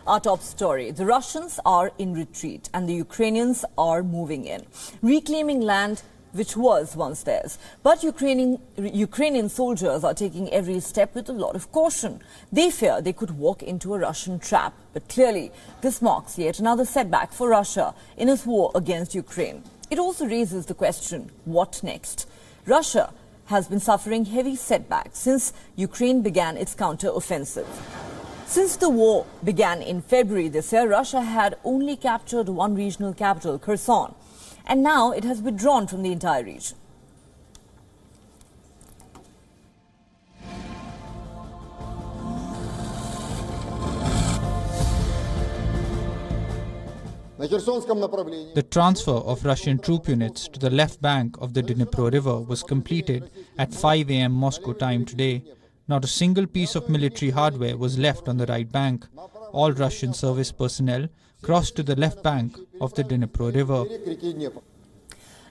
Our top story. The Russians are in retreat and the Ukrainians are moving in, reclaiming land which was once theirs. But Ukrainian soldiers are taking every step with a lot of caution. They fear they could walk into a Russian trap. But clearly, this marks yet another setback for Russia in its war against Ukraine. It also raises the question, what next? Russia has been suffering heavy setbacks since Ukraine began its counter-offensive. Since the war began in February this year, Russia had only captured one regional capital, Kherson, and now it has withdrawn from the entire region. The transfer of Russian troop units to the left bank of the Dnipro River was completed at 5 a.m. Moscow time today. Not a single piece of military hardware was left on the right bank. All Russian service personnel crossed to the left bank of the Dnipro River.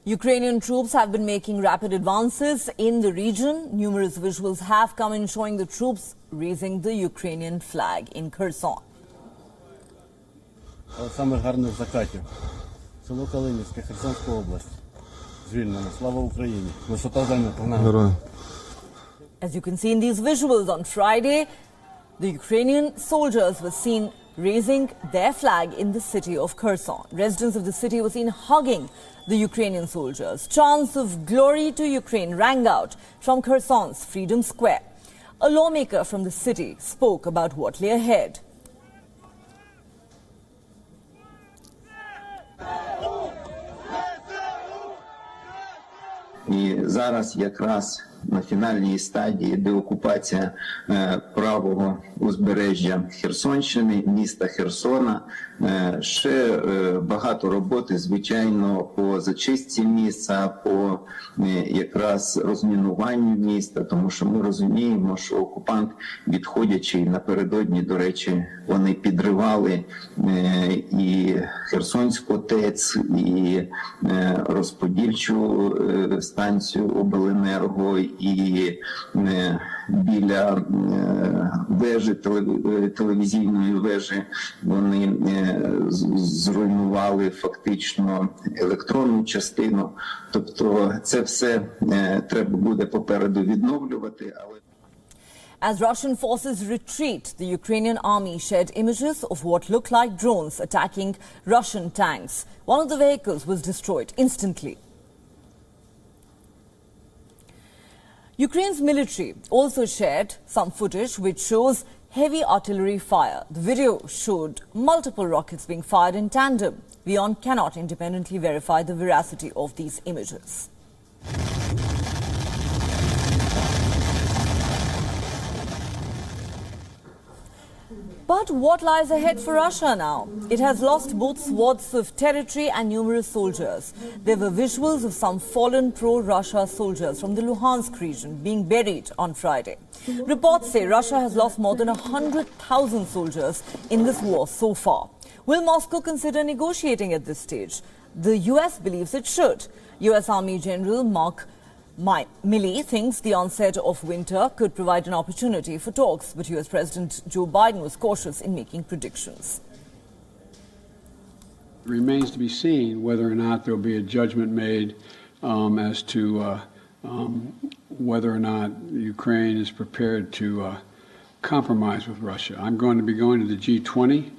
Ukrainian troops have been making rapid advances in the region. Numerous visuals have come in showing the troops raising the Ukrainian flag in Kherson. Саме гарне в закаті. Село Калинівське, Херсонська область. Звільнено. Слава Україні. Висота землі погнали. As you can see in these visuals, on Friday, the Ukrainian soldiers were seen raising their flag in the city of Kherson. Residents of the city were seen hugging the Ukrainian soldiers. Chants of glory to Ukraine rang out from Kherson's Freedom Square. A lawmaker from the city spoke about what lay ahead. І зараз якраз на фінальній стадії деокупація правого узбережжя Херсонщини, міста Херсона. Ще багато роботи, звичайно, по зачистці міста, по якраз розмінуванню міста, тому що ми розуміємо, що окупант, відходячи напередодні, до речі, вони підривали і Херсонську ТЕЦ, і розподільчу станцію обленерго, і біля вежі, телевізійної вежі, вони зруйнували фактично електронну частину. Тобто це все треба буде попереду відновлювати. As Russian forces retreat, the Ukrainian army shared images of what looked like drones attacking Russian tanks. One of the vehicles was destroyed instantly. Ukraine's military also shared some footage which shows heavy artillery fire. The video showed multiple rockets being fired in tandem. WION cannot independently verify the veracity of these images. But what lies ahead for Russia now? It has lost both swaths of territory and numerous soldiers. There were visuals of some fallen pro-Russia soldiers from the Luhansk region being buried on Friday. Reports say Russia has lost more than 100,000 soldiers in this war so far. Will Moscow consider negotiating at this stage? The US believes it should. US Army General Mark Milley thinks the onset of winter could provide an opportunity for talks, but US President Joe Biden was cautious in making predictions. It remains to be seen whether or not there will be a judgment made as to whether or not Ukraine is prepared to compromise with Russia. I'm going to be going to the G20.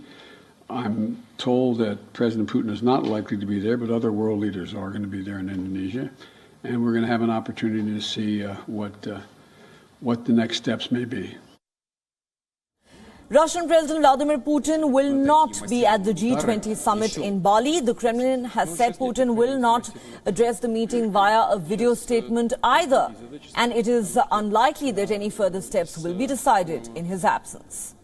I'm told that President Putin is not likely to be there, but other world leaders are going to be there in Indonesia. And we're going to have an opportunity to see what the next steps may be. Russian President Vladimir Putin will not be at the G20 summit in Bali. The Kremlin has said Putin will not address the meeting via a video statement either. And it is unlikely that any further steps will be decided in his absence.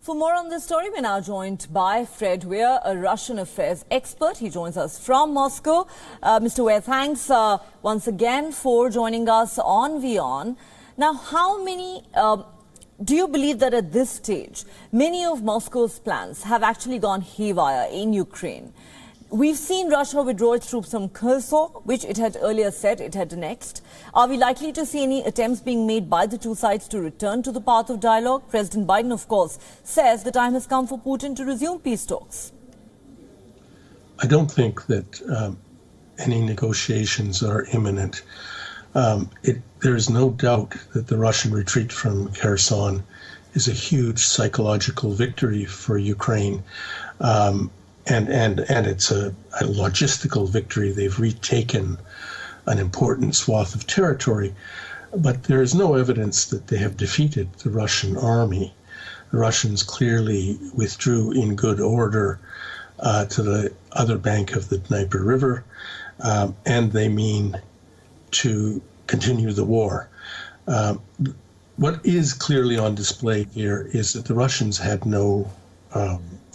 For more on this story, we're now joined by Fred Weir, a Russian affairs expert. He joins us from Moscow. Mr. Weir, thanks once again for joining us on WION. Now, do you believe that at this stage, many of Moscow's plans have actually gone haywire in Ukraine? We've seen Russia withdraw its troops from Kherson, which it had earlier said it had annexed. Are we likely to see any attempts being made by the two sides to return to the path of dialogue? President Biden, of course, says the time has come for Putin to resume peace talks. I don't think that any negotiations are imminent. There is no doubt that the Russian retreat from Kherson is a huge psychological victory for Ukraine. And it's a logistical victory. They've retaken an important swath of territory, but there is no evidence that they have defeated the Russian army. The Russians clearly withdrew in good order to the other bank of the Dnieper River, and they mean to continue the war. What is clearly on display here is that the Russians had no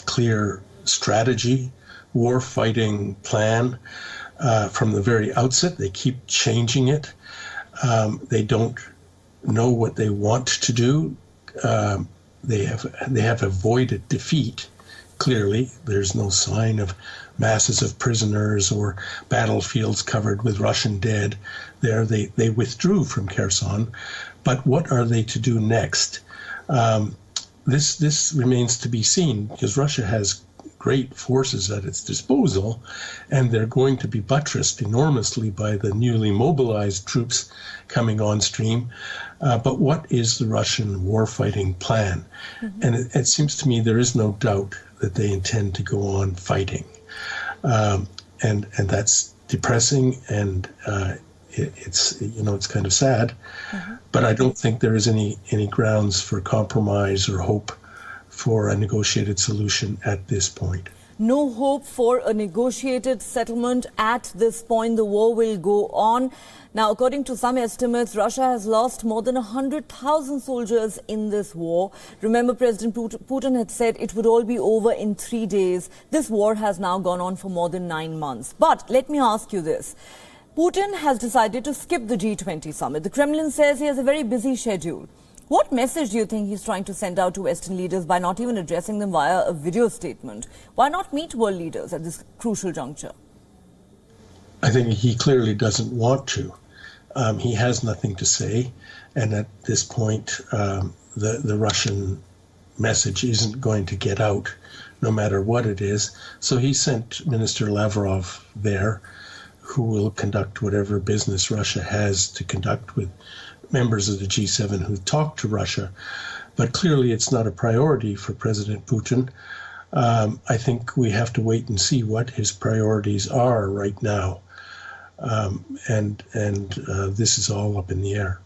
clear strategy, war-fighting plan from the very outset. They keep changing it. They don't know what they want to do. They have avoided defeat. Clearly, there's no sign of masses of prisoners or battlefields covered with Russian dead. There, they withdrew from Kherson. But what are they to do next? This remains to be seen, because Russia has great forces at its disposal, and they're going to be buttressed enormously by the newly mobilized troops coming on stream. But what is the Russian war-fighting plan? Mm-hmm. And it seems to me there is no doubt that they intend to go on fighting. And that's depressing, and it's kind of sad. Mm-hmm. But I don't think there is any grounds for compromise or hope for a negotiated solution at this point. No hope for a negotiated settlement at this point. The war will go on. Now, according to some estimates, Russia has lost more than 100,000 soldiers in this war. Remember, President Putin had said it would all be over in 3 days. This war has now gone on for more than 9 months. But let me ask you this. Putin has decided to skip the G20 summit. The Kremlin says he has a very busy schedule. What message do you think he's trying to send out to Western leaders by not even addressing them via a video statement? Why not meet world leaders at this crucial juncture? I think he clearly doesn't want to. He has nothing to say. And at this point, the Russian message isn't going to get out, no matter what it is. So he sent Minister Lavrov there, who will conduct whatever business Russia has to conduct with members of the G7 who talk to Russia. But clearly it's not a priority for President Putin. I think we have to wait and see what his priorities are right now. And this is all up in the air.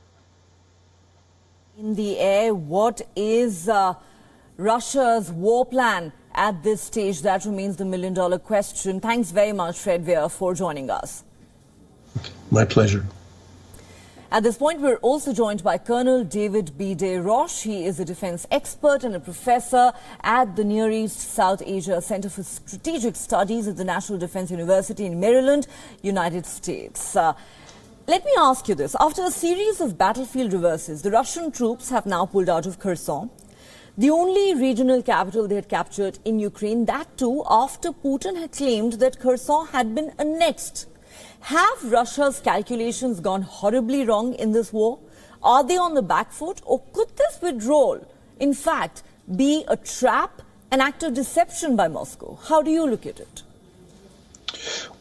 In the air, what is Russia's war plan at this stage? That remains the million-dollar question. Thanks very much, Fred Weir, for joining us. My pleasure. At this point, we're also joined by Colonel David B. De Roche. He is a defense expert and a professor at the Near East South Asia Center for Strategic Studies at the National Defense University in Maryland, United States. Let me ask you this. After a series of battlefield reverses, the Russian troops have now pulled out of Kherson, the only regional capital they had captured in Ukraine, that too after Putin had claimed that Kherson had been annexed. Have Russia's calculations gone horribly wrong in this war? Are they on the back foot? Or could this withdrawal, in fact, be a trap, an act of deception by Moscow? How do you look at it?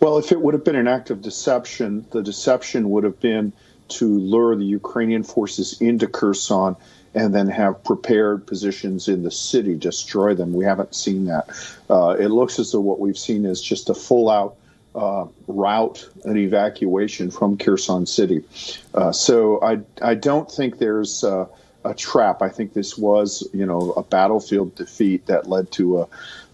Well, if it would have been an act of deception, the deception would have been to lure the Ukrainian forces into Kherson and then have prepared positions in the city, destroy them. We haven't seen that. It looks as though what we've seen is just a full-out rout and evacuation from Kherson City. So I don't think there's a trap. I think this was, a battlefield defeat that led to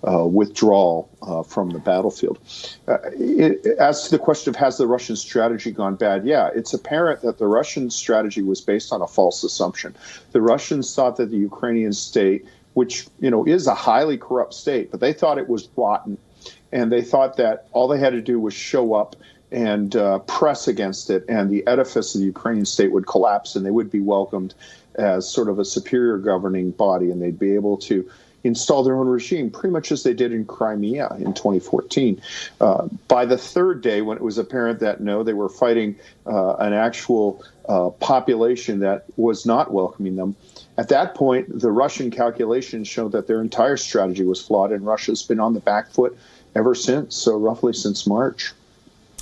a withdrawal from the battlefield. As to the question of has the Russian strategy gone bad? Yeah, it's apparent that the Russian strategy was based on a false assumption. The Russians thought that the Ukrainian state, which, is a highly corrupt state, but they thought it was rotten. And they thought that all they had to do was show up and press against it, and the edifice of the Ukrainian state would collapse, and they would be welcomed as sort of a superior governing body, and they'd be able to, install their own regime, pretty much as they did in Crimea in 2014. By the third day, when it was apparent that, no, they were fighting an actual population that was not welcoming them, at that point, the Russian calculations showed that their entire strategy was flawed, and Russia's been on the back foot ever since, so roughly since March.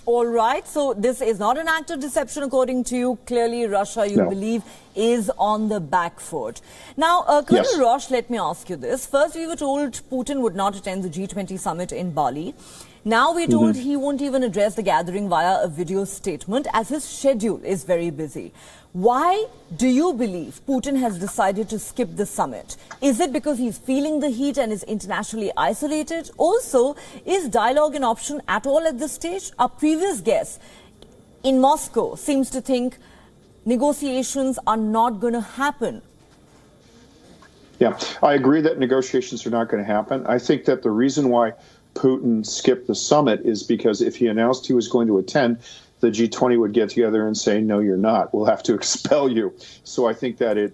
All right. So this is not an act of deception, according to you. Clearly, Russia, you believe, is on the back foot. Now, Colonel Roche, let me ask you this. First, we were told Putin would not attend the G20 summit in Bali. Now we're told he won't even address the gathering via a video statement, as his schedule is very busy. Why do you believe Putin has decided to skip the summit? Is it because he's feeling the heat and is internationally isolated? Also, is dialogue an option at all at this stage? Our previous guest in Moscow seems to think negotiations are not going to happen. Yeah, I agree that negotiations are not going to happen. I think that the reason why Putin skipped the summit is because if he announced he was going to attend, the G20 would get together and say, no, you're not. We'll have to expel you. So I think that if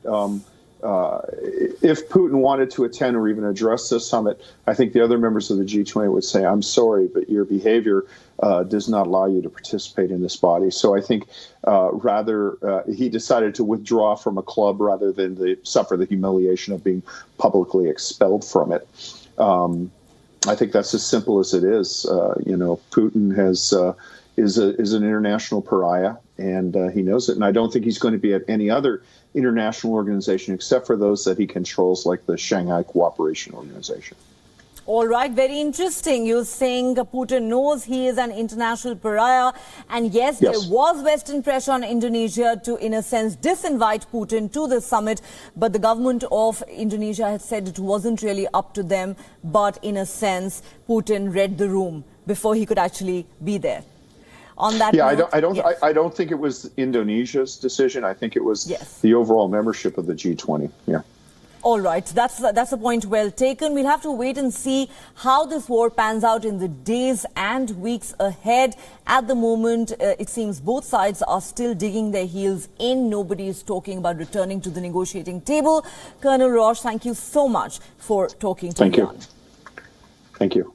Putin wanted to attend or even address the summit, I think the other members of the G20 would say, I'm sorry, but your behavior does not allow you to participate in this body. So I think he decided to withdraw from a club rather than suffer the humiliation of being publicly expelled from it. I think that's as simple as it is. Putin is an international pariah, and he knows it. And I don't think he's going to be at any other international organization except for those that he controls, like the Shanghai Cooperation Organization. All right, very interesting. You're saying Putin knows he is an international pariah. And yes, there was Western pressure on Indonesia to, in a sense, disinvite Putin to the summit. But the government of Indonesia had said it wasn't really up to them. But in a sense, Putin read the room before he could actually be there. On that note, I don't think it was Indonesia's decision. I think it was the overall membership of the G20. Yeah. All right, that's a point well taken. We'll have to wait and see how this war pans out in the days and weeks ahead. At the moment, it seems both sides are still digging their heels in. Nobody is talking about returning to the negotiating table. Colonel Roche, thank you so much for talking to me. Thank you.